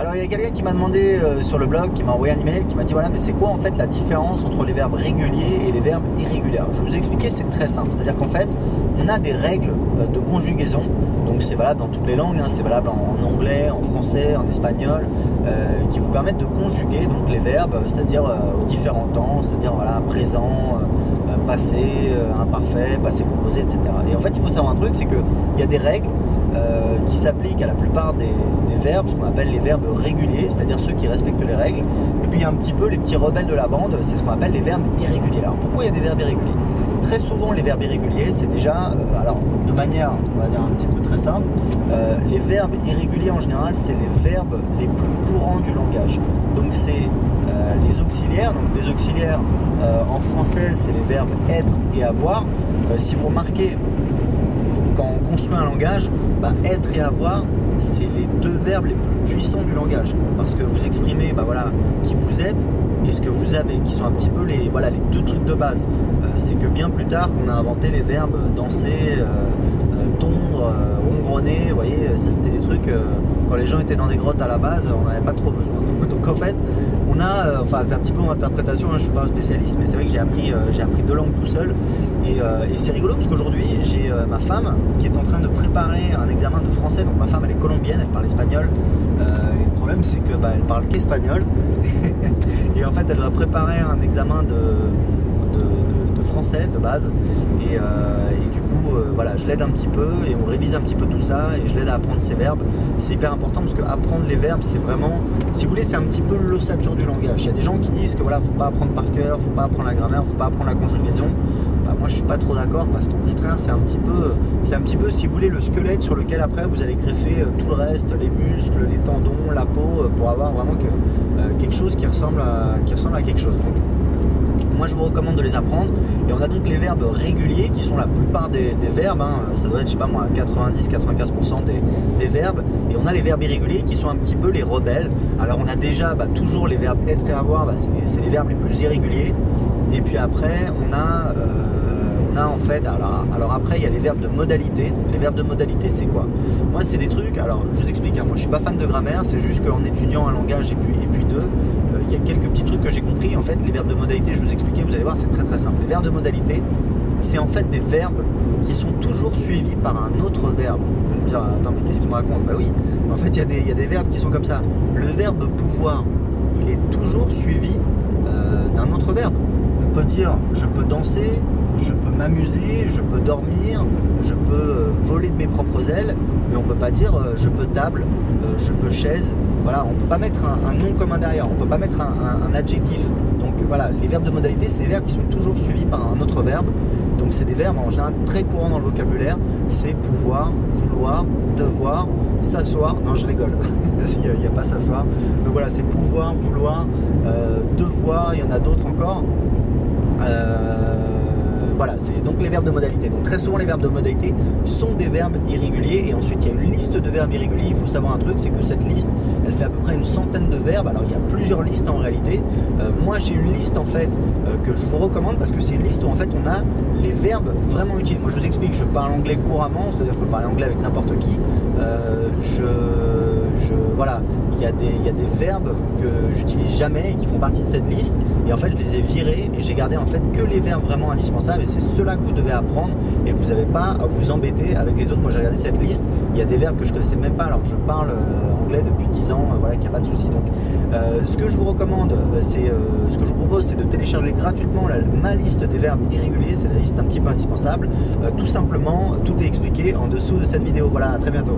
Alors il y a quelqu'un qui m'a demandé sur le blog, qui m'a envoyé un email, qui m'a dit voilà, mais c'est quoi en fait la différence entre les verbes réguliers et les verbes irréguliers? Alors, je vais vous expliquer, c'est très simple. C'est-à-dire qu'en fait, on a des règles de conjugaison. Donc c'est valable dans toutes les langues, hein. C'est valable en anglais, en français, en espagnol, qui vous permettent de conjuguer donc les verbes, c'est-à-dire aux différents temps, c'est-à-dire voilà, présent, passé, imparfait, passé composé, etc. Et en fait, il faut savoir un truc, c'est qu'il y a des règles qui s'appliquent à la plupart des verbes, ce qu'on appelle les verbes réguliers, c'est-à-dire ceux qui respectent les règles. Et puis il y a un petit peu les petits rebelles de la bande, c'est ce qu'on appelle les verbes irréguliers. Alors pourquoi il y a des verbes irréguliers? Très souvent les verbes irréguliers, c'est déjà, alors de manière, on va dire un petit peu très simple, les verbes irréguliers en général, c'est les verbes les plus courants du langage. Donc c'est les auxiliaires. Donc les auxiliaires en français, c'est les verbes être et avoir. Si vous remarquez, quand on construit un langage, être et avoir, c'est les deux verbes les plus puissants du langage, parce que vous exprimez voilà, qui vous êtes et ce que vous avez, qui sont un petit peu les deux trucs de base. C'est que bien plus tard qu'on a inventé les verbes danser, tondre, ronronner, vous voyez, ça c'était des trucs, quand les gens étaient dans des grottes à la base, on n'avait pas trop besoin. Donc en fait, on a, enfin c'est un petit peu mon interprétation, hein, je ne suis pas un spécialiste, mais c'est vrai que j'ai appris deux langues tout seul, et c'est rigolo parce qu'aujourd'hui j'ai ma femme qui est en train de préparer un examen de français. Donc ma femme elle est colombienne, elle parle espagnol, et le problème c'est que elle parle qu'espagnol, et en fait elle doit préparer un examen de français de base, et du coup voilà, je l'aide un petit peu et on révise un petit peu tout ça et je l'aide à apprendre ses verbes. C'est hyper important parce que apprendre les verbes, c'est vraiment, si vous voulez, c'est un petit peu l'ossature du langage. Il y a des gens qui disent que voilà, faut pas apprendre par cœur, faut pas apprendre la grammaire, faut pas apprendre la conjugaison. Moi je suis pas trop d'accord, parce qu'au contraire c'est un petit peu, si vous voulez, le squelette sur lequel après vous allez greffer tout le reste, les muscles, les tendons, la peau, pour avoir vraiment quelque chose qui ressemble à quelque chose. Donc moi je vous recommande de les apprendre. Et on a donc les verbes réguliers qui sont la plupart des verbes, hein. Ça doit être, je sais pas moi, 90-95% des verbes. Et on a les verbes irréguliers qui sont un petit peu les rebelles. Alors on a déjà toujours les verbes être et avoir, c'est les verbes les plus irréguliers. Et puis après on a en fait, alors après il y a les verbes de modalité. Donc les verbes de modalité c'est quoi? Moi c'est des trucs, alors je vous explique, hein, moi je suis pas fan de grammaire, c'est juste qu'en étudiant un langage et puis deux, il y a quelques petits trucs que j'ai compris. En fait les verbes de modalité, je vais vous expliquer, vous allez voir, c'est très très simple. Les verbes de modalité, c'est en fait des verbes qui sont toujours suivis par un autre verbe. Vous allez me dire, attends mais qu'est-ce qu'il me raconte? Bah oui, en fait il y a des verbes qui sont comme ça. Le verbe pouvoir, il est toujours suivi d'un autre verbe. On peut dire je peux danser, je peux m'amuser, je peux dormir, je peux voler de mes propres ailes, mais on peut pas dire je peux table, je peux chaise. Voilà, on peut pas mettre un nom commun derrière, on peut pas mettre un adjectif. Donc voilà, les verbes de modalité, c'est des verbes qui sont toujours suivis par un autre verbe. Donc c'est des verbes en général très courants dans le vocabulaire. C'est pouvoir, vouloir, devoir, s'asseoir. Non, je rigole, il n'y a pas s'asseoir. Donc voilà, c'est pouvoir, vouloir, devoir, il y en a d'autres encore. Voilà, c'est donc les verbes de modalité. Donc très souvent les verbes de modalité sont des verbes irréguliers, et ensuite il y a une liste de verbes irréguliers. Il faut savoir un truc, c'est que cette liste, elle fait à peu près une centaine de verbes. Alors il y a plusieurs listes en réalité. Moi j'ai une liste en fait que je vous recommande, parce que c'est une liste où en fait on a les verbes vraiment utiles. Moi je vous explique, je parle anglais couramment, c'est-à-dire je peux parler anglais avec n'importe qui. Voilà, il y a des verbes que j'utilise jamais et qui font partie de cette liste, et en fait je les ai virés et j'ai gardé en fait que les verbes vraiment indispensables, et c'est ceux-là que vous devez apprendre, et vous n'avez pas à vous embêter avec les autres. Moi j'ai regardé cette liste, il y a des verbes que je connaissais même pas, alors que je parle anglais depuis 10 ans, voilà, qu'il n'y a pas de souci. Donc ce que je vous recommande, ce que je vous propose, c'est de télécharger gratuitement ma liste des verbes irréguliers. C'est la liste un petit peu indispensable. Tout simplement, tout est expliqué en dessous de cette vidéo. Voilà, à très bientôt.